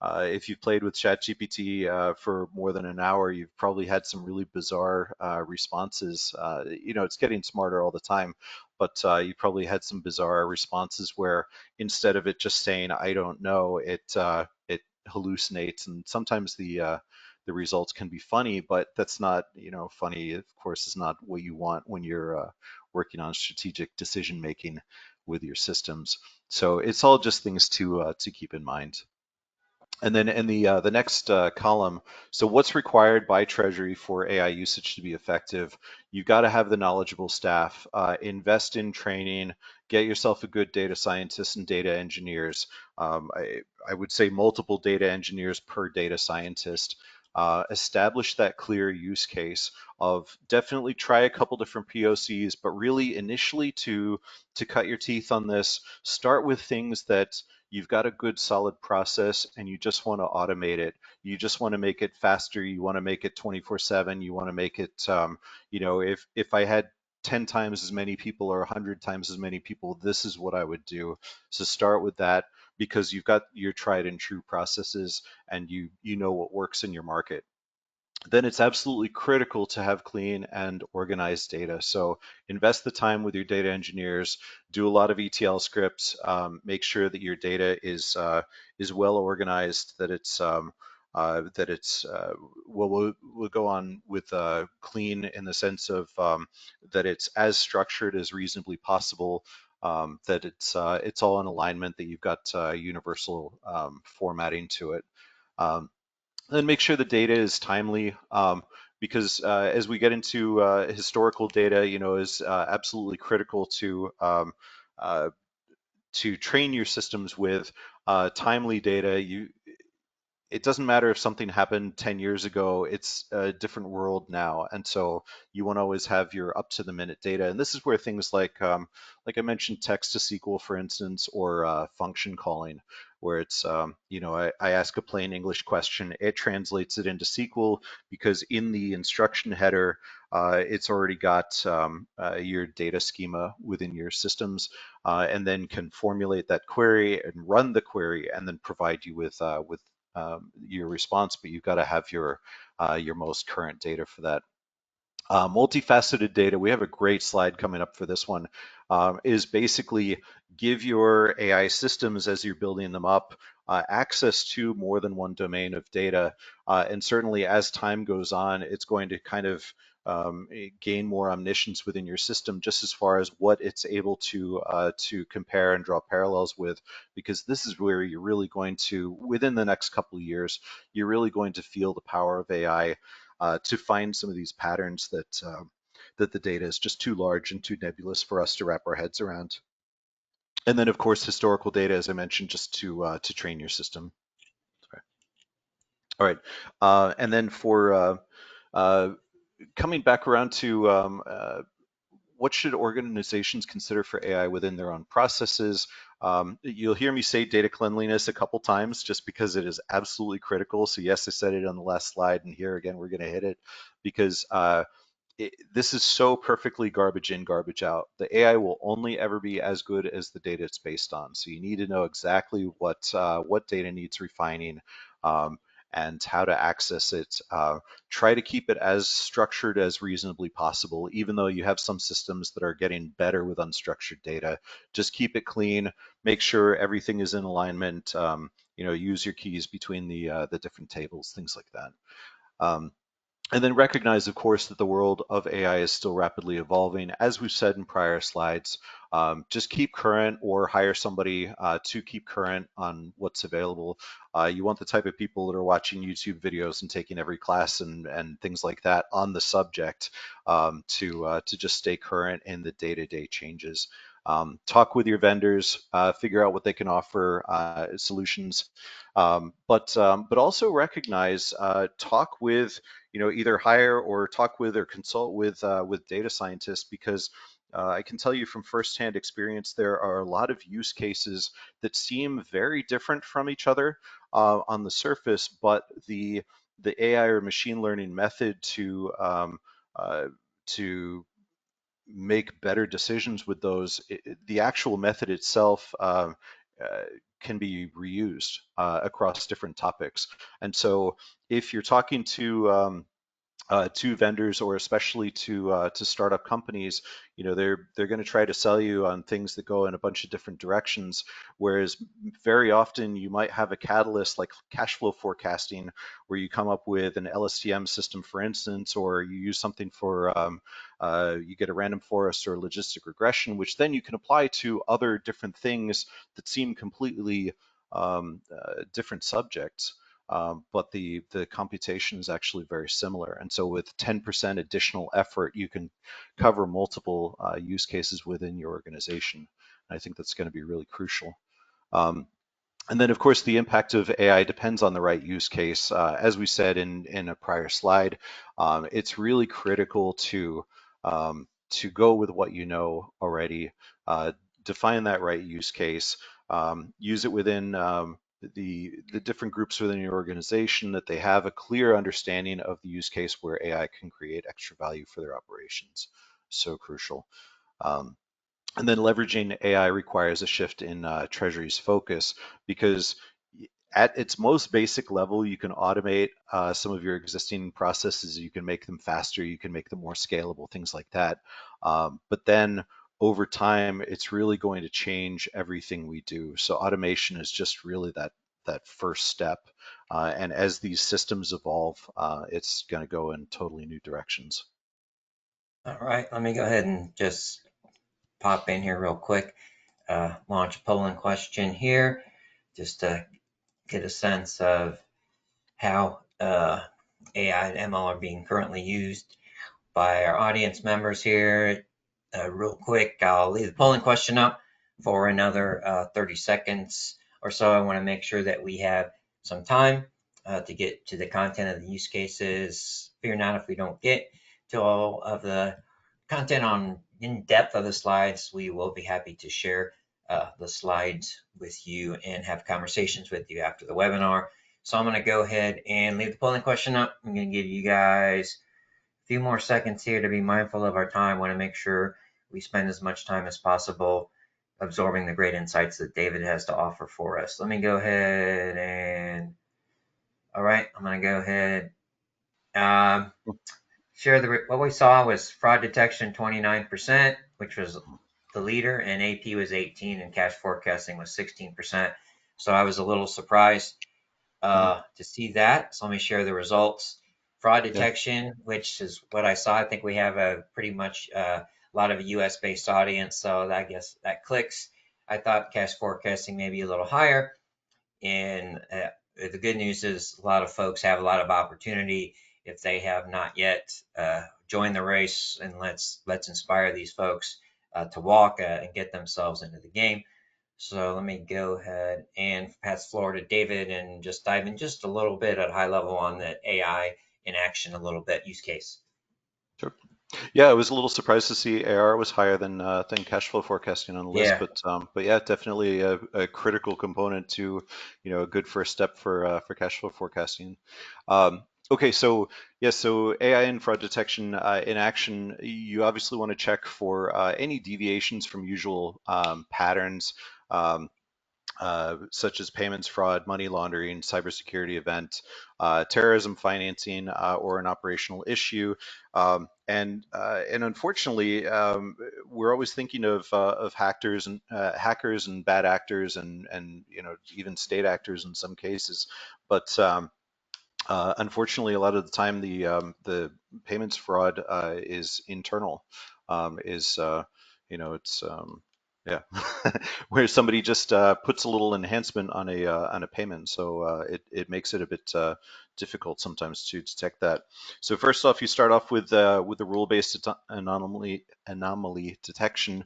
if you've played with ChatGPT for more than an hour, you've probably had some really bizarre responses. It's getting smarter all the time, but you probably had some bizarre responses where instead of it just saying "I don't know," it hallucinates, and sometimes the results can be funny, but that's not, funny. Of course, is not what you want when you're working on strategic decision making with your systems. So it's all just things to keep in mind. And then in the next column, so what's required by Treasury for AI usage to be effective? You've got to have the knowledgeable staff, invest in training, get yourself a good data scientist and data engineers. I would say multiple data engineers per data scientist. Establish that clear use case of definitely try a couple different POCs, but really initially to cut your teeth on this, start with things that you've got a good solid process and you just want to automate it. You just want to make it faster. You want to make it 24/7. You want to make it, if I had 10 times as many people or 100 times as many people, this is what I would do. So start with that because you've got your tried and true processes and you know what works in your market. Then it's absolutely critical to have clean and organized data. So invest the time with your data engineers, do a lot of ETL scripts, make sure that your data is well organized, well, we'll go on with clean in the sense of that it's as structured as reasonably possible, that it's all in alignment, that you've got universal formatting to it. Then make sure the data is timely, because as we get into historical data, is absolutely critical uh, to train your systems with timely data. It doesn't matter if something happened 10 years ago, it's a different world now. And so you want to always have your up to the minute data. And this is where things like I mentioned, text to SQL, for instance, or function calling, where it's, I ask a plain English question, it translates it into SQL because in the instruction header, it's already got your data schema within your systems, and then can formulate that query and run the query and then provide you with your response, but you've got to have your most current data for that. Multifaceted data, we have a great slide coming up for this one, is basically give your AI systems as you're building them up access to more than one domain of data. And certainly as time goes on, it's going to kind of gain more omniscience within your system, just as far as what it's able to compare and draw parallels with, because this is where you're really going to, within the next couple of years, you're really going to feel the power of AI to find some of these patterns that the data is just too large and too nebulous for us to wrap our heads around. And then, of course, historical data, as I mentioned, just to train your system. Sorry. All right, and then for uh, coming back around to what should organizations consider for AI within their own processes? You'll hear me say data cleanliness a couple times just because it is absolutely critical. So yes, I said it on the last slide, and here again, we're going to hit it because this is so perfectly garbage in, garbage out. The AI will only ever be as good as the data it's based on. So you need to know exactly what data needs refining, um, and how to access it. Try to keep it as structured as reasonably possible, even though you have some systems that are getting better with unstructured data. Just keep it clean. Make sure everything is in alignment. Use your keys between the different tables, things like that. Um, and then recognize, of course, that the world of AI is still rapidly evolving. As we've said in prior slides, just keep current or hire somebody to keep current on what's available. You want the type of people that are watching YouTube videos and taking every class and things like that on the subject, to just stay current in the day-to-day changes. Talk with your vendors, figure out what they can offer, solutions, but also recognize, talk with, either hire or talk with or consult with data scientists, because I can tell you from firsthand experience, there are a lot of use cases that seem very different from each other on the surface, but the AI or machine learning method to make better decisions with those, the actual method itself uh, can be reused across different topics. And so if you're talking to vendors, or especially to startup companies, they're going to try to sell you on things that go in a bunch of different directions. Whereas very often you might have a catalyst like cash flow forecasting, where you come up with an LSTM system, for instance, or you use something for you get a random forest or logistic regression, which then you can apply to other different things that seem completely different subjects. But the computation is actually very similar. And so with 10% additional effort, you can cover multiple use cases within your organization. And I think that's going to be really crucial. Um, and then, of course, the impact of AI depends on the right use case. As we said in a prior slide, it's really critical to go with what you know already, define that right use case, use it within the different groups within your organization, that they have a clear understanding of the use case where AI can create extra value for their operations. So crucial. Um, and then leveraging AI requires a shift in Treasury's focus, because at its most basic level, you can automate some of your existing processes. You can make them faster, you can make them more scalable, things like that. But then over time, it's really going to change everything we do. So automation is just really that first step. And as these systems evolve, it's going to go in totally new directions. All right, let me go ahead and just pop in here real quick. Launch a polling question here just to get a sense of how AI and ML are being currently used by our audience members here. Real quick, I'll leave the polling question up for another 30 seconds or so. I want to make sure that we have some time to get to the content of the use cases. Fear not if we don't get to all of the content on in depth of the slides. We will be happy to share the slides with you and have conversations with you after the webinar. So I'm going to go ahead and leave the polling question up. I'm going to give you guys few more seconds here to be mindful of our time. I want to make sure we spend as much time as possible absorbing the great insights that David has to offer for us. Let me go ahead and, all right, I'm going to go ahead. Share what we saw was fraud detection 29%, which was the leader, and AP was 18, and cash forecasting was 16%. So I was a little surprised Mhm. to see that. So let me share the results. Fraud Yeah. detection, which is what I saw. I think we have a pretty much a lot of a US based audience, so I guess that clicks. I thought cash forecasting maybe a little higher. And the good news is a lot of folks have a lot of opportunity if they have not yet join the race, and let's inspire these folks to walk and get themselves into the game. So let me go ahead and pass the floor to David and just dive in just a little bit at high level on the AI in action, a little bit use case. Sure. Yeah, I was a little surprised to see AR was higher than cash flow forecasting on the list, Yeah, but yeah, definitely a critical component to, a good first step for cash flow forecasting. Okay, so yeah, so AI and fraud detection in action, you obviously want to check for any deviations from usual patterns. Um, such as payments fraud, money laundering, cybersecurity event, terrorism financing, or an operational issue. And unfortunately, we're always thinking of hackers and bad actors and even state actors in some cases. But unfortunately, a lot of the time, the payments fraud is internal. Is it's yeah, where somebody just puts a little enhancement on a payment, so it makes it a bit difficult sometimes to detect that. So first off, you start off with the rule-based anomaly detection.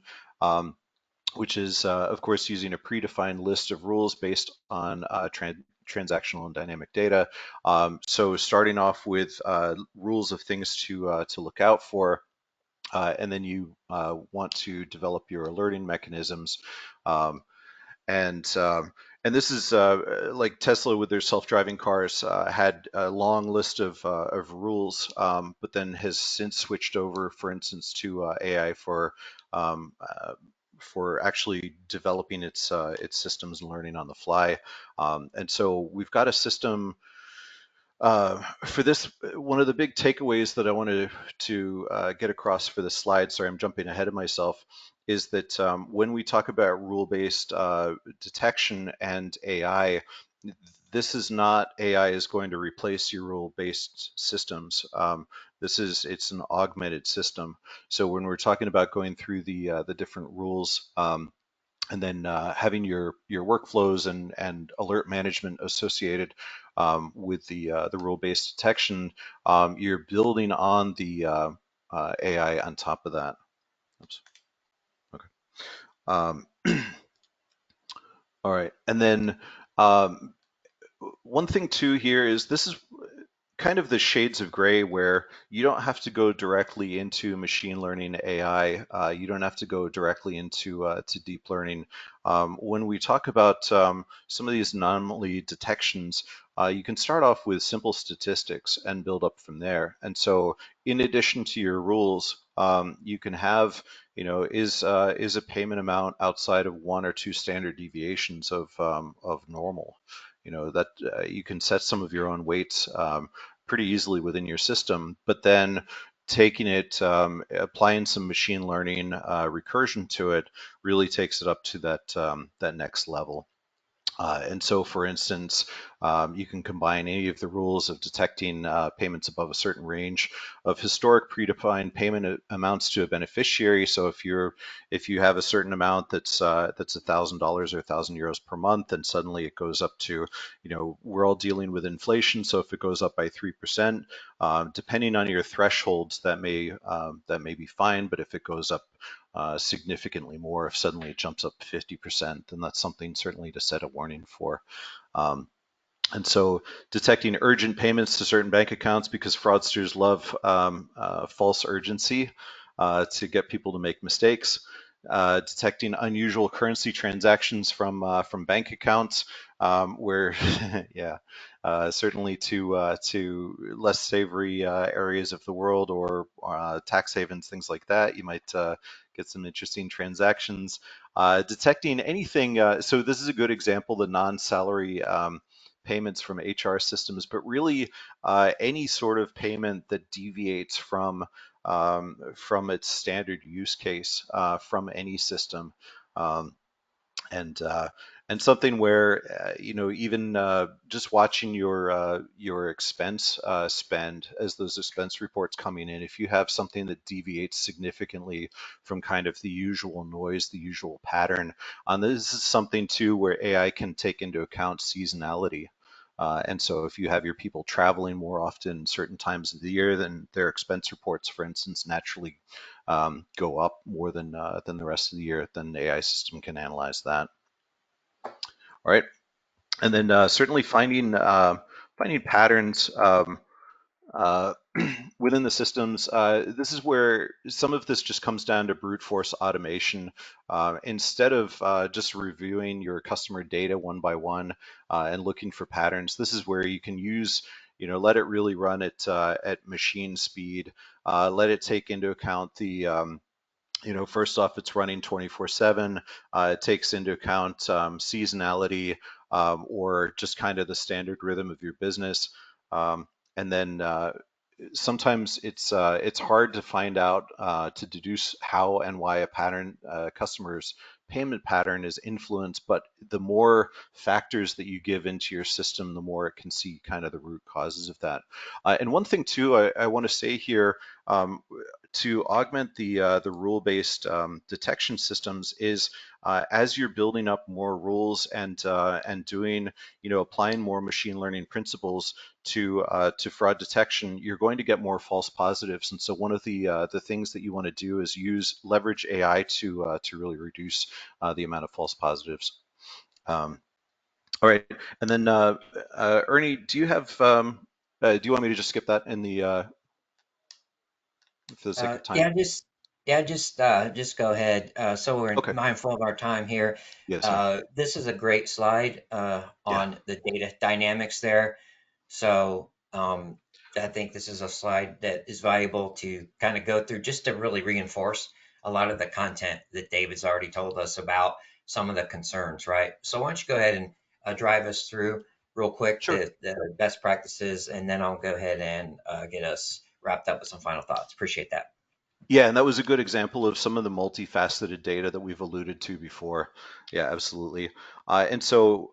Which is, of course, using a predefined list of rules based on transactional and dynamic data. So starting off with rules of things to look out for, and then you want to develop your alerting mechanisms. Um, and um, and this is like Tesla with their self-driving cars had a long list of rules, but then has since switched over, for instance, to AI um, uh, for actually developing its systems and learning on the fly. And so we've got a system for this. One of the big takeaways that I wanted to get across for this slide, sorry, I'm jumping ahead of myself, is that when we talk about rule-based detection and AI, this is not AI is going to replace your rule-based systems. It's an augmented system. So when we're talking about going through the different rules, and then having your workflows and alert management associated with the rule-based detection, you're building on the AI on top of that. Oops. Okay. Um, all right, and then um, one thing too here is this is kind of the shades of gray where you don't have to go directly into machine learning AI. You don't have to go directly into to deep learning. When we talk about some of these anomaly detections, you can start off with simple statistics and build up from there. And so, in addition to your rules, you can have, is a payment amount outside of one or two standard deviations of normal? That you can set some of your own weights pretty easily within your system, but then taking it, applying some machine learning recursion to it really takes it up to that next level. And so, for instance, you can combine any of the rules of detecting payments above a certain range of historic predefined payment amounts to a beneficiary. So if you have a certain amount that's $1,000 or €1,000 per month, and suddenly it goes up to, we're all dealing with inflation. So if it goes up by 3%, depending on your thresholds, that may be fine. But if it goes up significantly more, if suddenly it jumps up 50%, then that's something certainly to set a warning for. Um, and so detecting urgent payments to certain bank accounts, because fraudsters love false urgency to get people to make mistakes. Detecting unusual currency transactions from bank accounts, where yeah, certainly to less savory areas of the world or tax havens, things like that, you might get some interesting transactions. Detecting anything. So this is a good example, the non-salary payments from HR systems, but really any sort of payment that deviates from its standard use case from any system. Um, and and something where even just watching your expense spend as those expense reports coming in, if you have something that deviates significantly from kind of the usual noise, the usual pattern, this is something too where AI can take into account seasonality. And so if you have your people traveling more often certain times of the year, then their expense reports, for instance, naturally go up more than the rest of the year. Then the AI system can analyze that. All right, and then certainly finding patterns. Uh, within the systems, this is where some of this just comes down to brute force automation. Instead of just reviewing your customer data one by one and looking for patterns, this is where you can use, let it really run at machine speed. Let it take into account the first off, it's running 24/7. It takes into account seasonality or just kind of the standard rhythm of your business. And then sometimes it's hard to find out to deduce how and why a pattern customer's payment pattern is influenced, but the more factors that you give into your system, the more it can see kind of the root causes of that. And one thing too, I want to say here, to augment the rule-based detection systems is as you're building up more rules and doing, applying more machine learning principles to fraud detection, you're going to get more false positives. And so one of the things that you want to do is leverage AI to really reduce the amount of false positives. All right, and then Ernie, do you want me to just skip that in the for the sake of time? Yeah, just go ahead. So we're Okay. mindful of our time here. Yes. Yeah. This is a great slide Yeah. on the data dynamics there. So I think this is a slide that is valuable to kind of go through just to really reinforce a lot of the content that David's already told us about some of the concerns, right? So why don't you go ahead and drive us through real quick Sure. the best practices, and then I'll go ahead and get us wrapped up with some final thoughts. Appreciate that. Yeah, and that was a good example of some of the multifaceted data that we've alluded to before. Yeah, absolutely. And so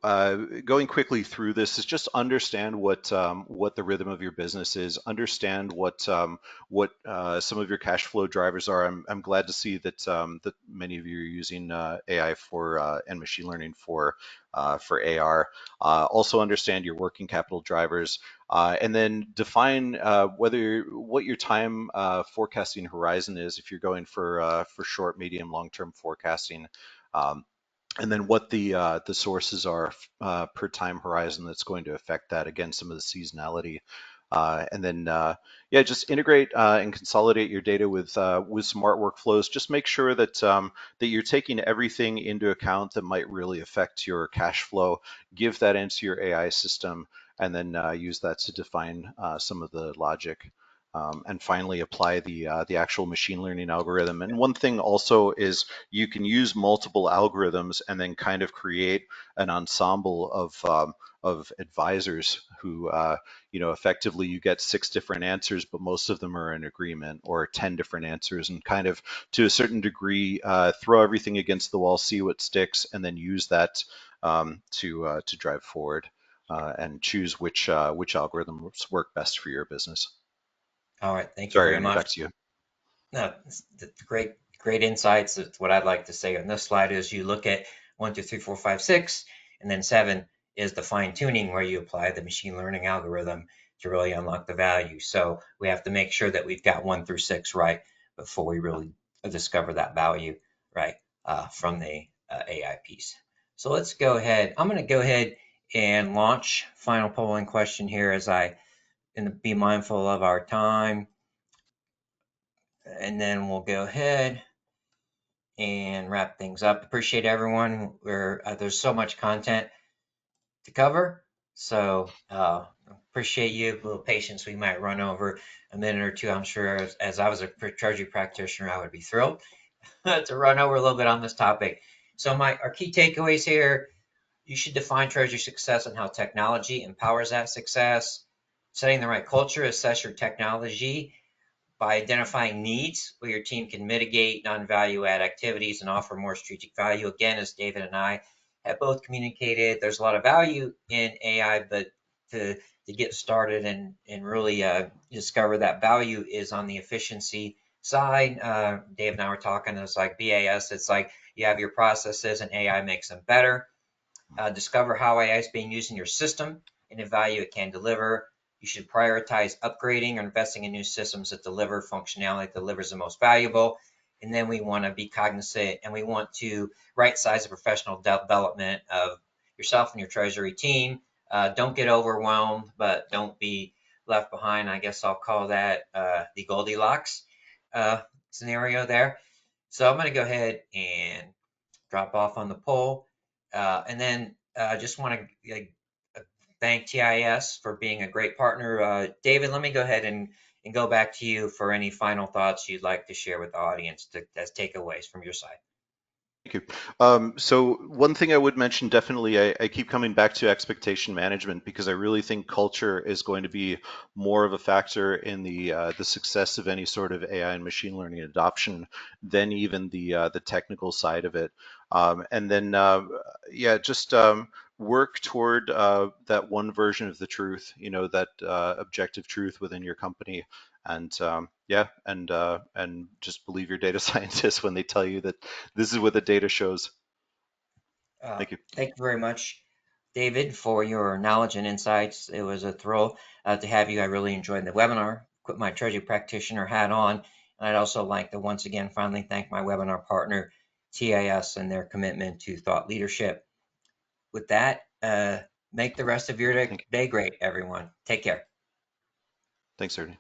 going quickly through this is just understand what the rhythm of your business is, understand what some of your cash flow drivers are. I'm glad to see that many of you are using AI for and machine learning for AR. Also understand your working capital drivers, and then define what your time forecasting horizon is if you're going for short, medium, long-term forecasting, um, and then what the sources are per time horizon that's going to affect that. Again, some of the seasonality. And then, yeah, just integrate and consolidate your data with smart workflows. Just make sure that you're taking everything into account that might really affect your cash flow. Give that into your AI system, and then use that to define some of the logic. And finally, apply the actual machine learning algorithm. And one thing also is you can use multiple algorithms and then kind of create an ensemble of advisors who effectively you get 6 different answers, but most of them are in agreement, or 10 different answers, and kind of to a certain degree throw everything against the wall, see what sticks, and then use that to drive forward and choose which algorithms work best for your business. All right, thank you Sorry, very Ernie, much. back to you. No, great insights. It's what I'd like to say on this slide is you look at 1, 2, 3, 4, 5, 6, and then 7 is the fine tuning where you apply the machine learning algorithm to really unlock the value. So we have to make sure that we've got 1 through 6 right before we really discover that value, right, from the AI piece. So let's go ahead. I'm going to go ahead and launch final polling question here as I and be mindful of our time. And then we'll go ahead and wrap things up. Appreciate everyone. There's so much content to cover, so appreciate you. A little patience. We might run over a minute or two. I'm sure as I was a Treasury practitioner, I would be thrilled to run over a little bit on this topic. So our key takeaways here: you should define Treasury success and how technology empowers that success. Setting the right culture, assess your technology by identifying needs where your team can mitigate non-value add activities and offer more strategic value. Again, as David and I have both communicated, there's a lot of value in AI, but to get started and really discover that value is on the efficiency side. Dave and I were talking, it's like BAS, it's like you have your processes and AI makes them better. Discover how AI is being used in your system and the value it can deliver. You should prioritize upgrading or investing in new systems that deliver functionality that delivers the most valuable. And then we want to be cognizant and we want to right size the professional development of yourself and your treasury team. Don't get overwhelmed, but don't be left behind. I guess I'll call that the Goldilocks scenario there. So I'm going to go ahead and drop off on the poll. And then just want to thank TIS for being a great partner. David, let me go ahead and go back to you for any final thoughts you'd like to share with the audience as takeaways from your side. Thank you. So one thing I would mention definitely, I keep coming back to expectation management because I really think culture is going to be more of a factor in the success of any sort of AI and machine learning adoption than even the technical side of it. And then yeah, just work toward that one version of the truth, that objective truth within your company. And yeah, and just believe your data scientists when they tell you that this is what the data shows. Thank you. Thank you very much, David, for your knowledge and insights. It was a thrill to have you. I really enjoyed the webinar. Put my treasury practitioner hat on. And I'd also like to once again finally thank my webinar partner, TIS, and their commitment to thought leadership. With that, make the rest of your Thank you. day great, everyone. Take care. Thanks, Ernie.